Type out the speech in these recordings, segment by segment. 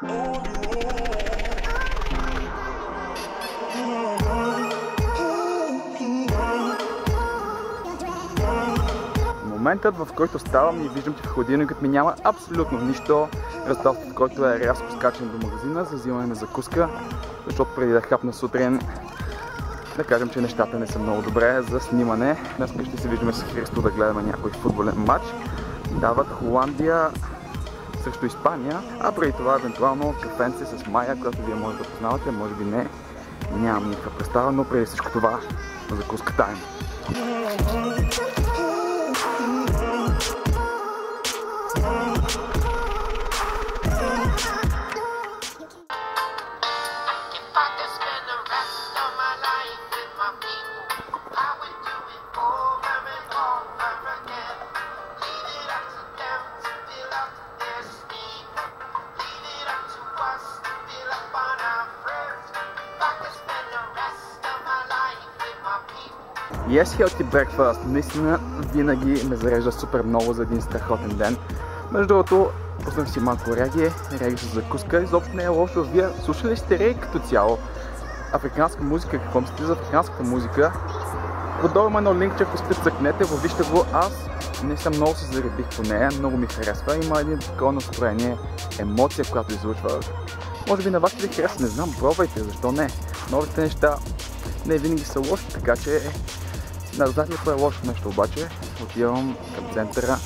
Моментът, в който ставам и виждам, че в хладилникът ми няма абсолютно нищо. Разстав, който е рязко скачен до магазина за взимане на закуска, защото преди да хапна сутрин, да кажем, че нещата не са много добре за снимане. Днес ще се виждаме с Христо да гледаме някой футболен матч. Дават Холандия срещу Испания, а преди това евентуално кафенце с Майя, която вие може да познавате, може би не. Нямам никаква представа, но преди всичко това закуска тайм. Yes Healthy Breakfast наистина винаги ме зарежда супер много за един страхотен ден. Между другото, пуснах си малко реги с закуска, изобщо не е лошо. Вие слушали сте реги като цяло? Африканска музика, какво мислите за африканската музика? Отдолу има едно линкче, ако сте цъкнете, вижте го. Аз не съм много се заребих по нея, много ми харесва. Има един такова настроение, емоция, която излучва. Може би на вас ще ви хареса, не знам, пробвайте, защо не? Новите неща не винаги са лоши, така че не знаете кое е лошо нещо, обаче отивам към центъра,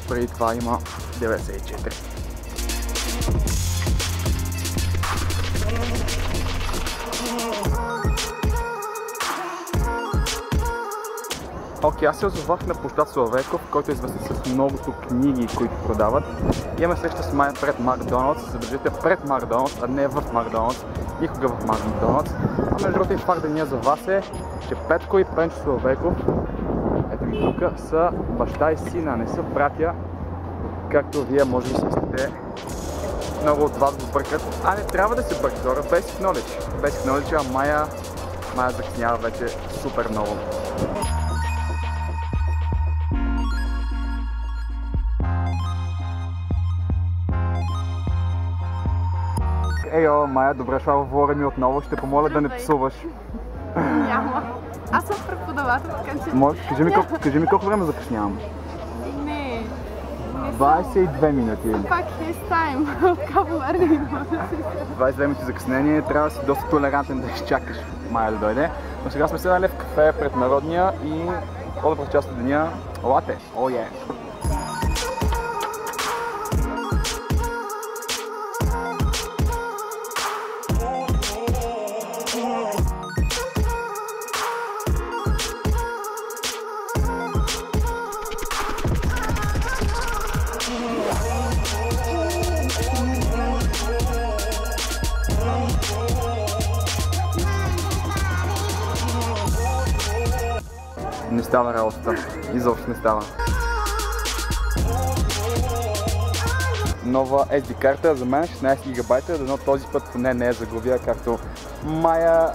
преди това има 94. Окей, аз се озовах на площад Славейков, който е известен с многото книги, които продават. Имаме среща с Майя пред Макдоналдс, забележите пред Макдоналдс, а не в Макдоналдс, никога в Макдоналдс. А между другото и факт деня за вас е, че Петко и Пенчо Славейков, ето ги тук, са баща и сина, не са братя, както вие може да си мислите. Много от вас го бъркат, а не трябва да се бъркат, хора, basic knowledge. Basic knowledge, а Майя закъснява вече супер много. Ейо, Майя, добре шла в влога ми отново. Ще помоля да не псуваш. Няма. Аз съм преподавател, така че... Кажи ми колко време закъснявам. Не. 22 минути. Пак FaceTime. Кабелар не има. 22 минути закъснение. Трябва да си доста толерантен да изчакаш Майя да дойде. Но сега сме седнали в кафе пред Народния и по-добра част от деня лате. О, е! Не става работата. Изобщо не става. Нова SD карта за мен, 16 гигабайта, дано този път поне не е загубя, както Майя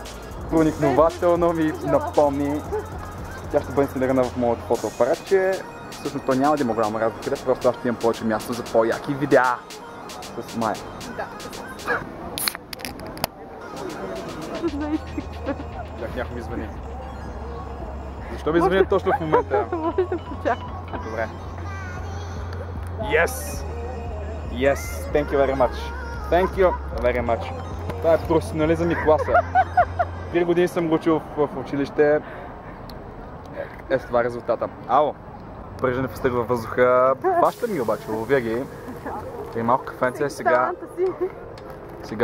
проникнователно ми напомни. Тя ще бъде инсталирана в моят фотоапарат, че всъщност той няма да има голяма разлика, просто аз ще имам повече място за по-яки видеа с Майя. Да. Чак, някой ми звъни. Защо ми звъни точно в момента? Може да почакам. Добре. Yes! Yes! Thank you very much. Thank you very much. Това е професионализъм и класа. 3 години съм го учил в училище. Е, с това резултата. Ало! Пръждане в стък във въздуха. Баща ми обаче, ловя ги. И малко кафенце. Сега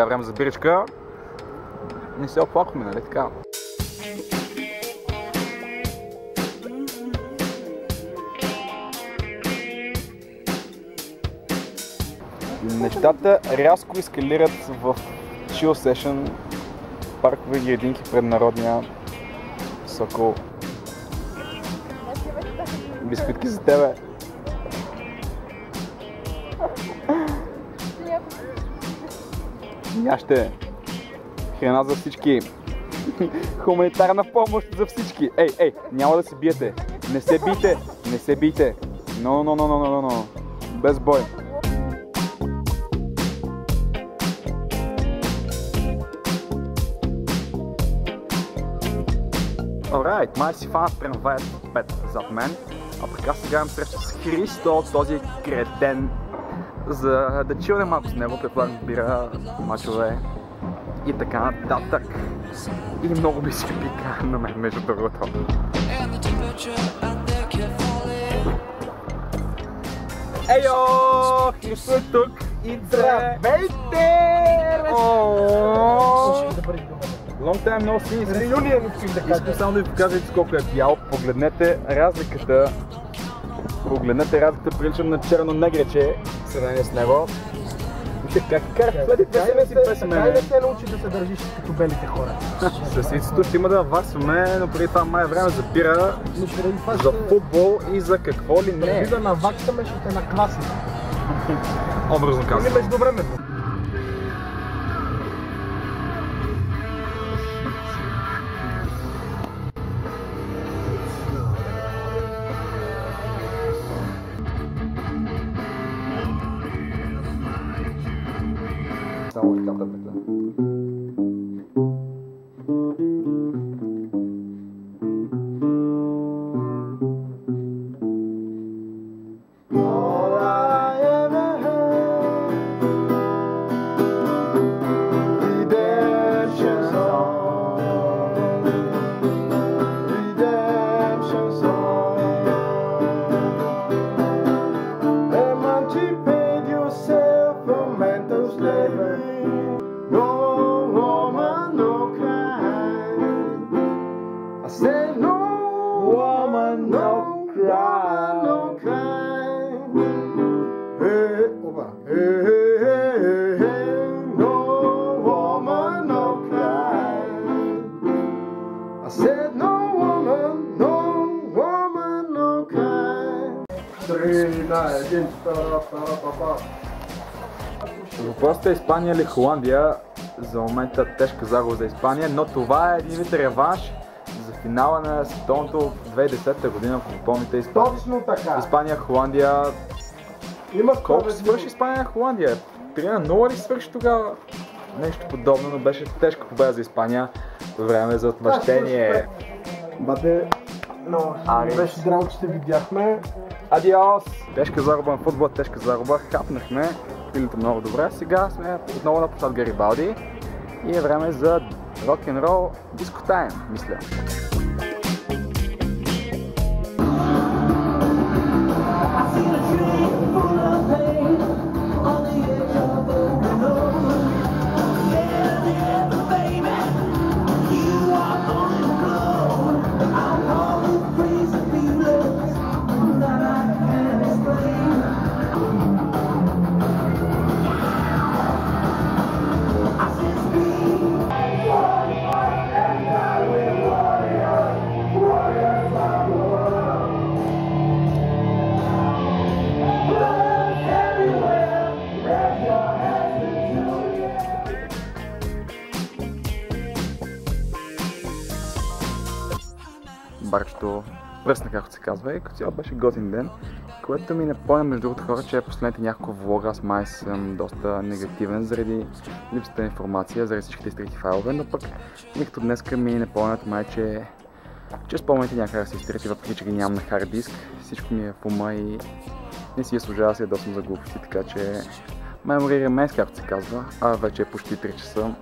време за биричка. Не се оплакваме, нали така? Нещата рязко ескалират в chill session, паркове градинки пред Народния, Сокол. Бисквитки за тебе. Яще. Храна за всички. Хуманитарна помощ за всички. Ей, няма да се биете. Не се бийте. Не се бийте. Но. Без бой. Alright, май си фанат трамваят 5 зад мен, а пък сега имам среща с Христо, този кретен, за да чилне малко с него, предполагам бира, мачове и така нататък. И много ми се пика на мен, между другото. Ейо! Христо е тук и здравейте! Long time no see. Искам само да ви покажа колко е бял. Погледнете разликата. Прилича на черно негрече в сравнение с него. Вижте как карат следите си без мен. Така и не се научи да се държиш като белите хора. С лицето ще има да наваксваме, но преди това май е време за бира, за футбол и за какво ли не. Преди да наваксаме, ще те накласим. Образно казвам. Или междувременно. Само така тъпнете. Въпросът е Испания или Холандия. За момента тежка загуба за Испания, но това е един вид реванш за финала на световното в 2010 година, ако помните Испания. Точно така. Испания, Холандия. Колко свърши Испания, Холандия? 3-0 ли свърши тогава? Нещо подобно, но беше тежка победа за Испания. Време за отмъщение. Бате, но беше драго, че те видяхме. Адиос! Тежка загуба на футбол, тежка загуба. Хапнахме. Пилите много добре. Сега сме отново на площад Гарибалди и е време за рок-н-рол диско тайм, мисля. Барчето пръсна, както се казва, и като цяло беше готин ден, което ми напомня между другото хора, че последните няколко влога аз май съм доста негативен заради липсата на информация, заради всичките изтрити файлове, но пък никато днеска ми напомнят май, че спомените някак да се изтрити, въпреки че ги нямам на хард диск. Всичко ми е в ума и не си заслужава се ядосвам за глупости, така че memory remains, както се казва, а вече е почти 3 часа,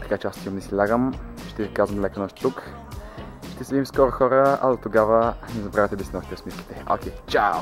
така че аз отивам да си лягам, ще ви казвам лека нощ тук. Ще се видим скоро, хора, а до тогава не забравяйте да си носите усмивките. Окей, чао!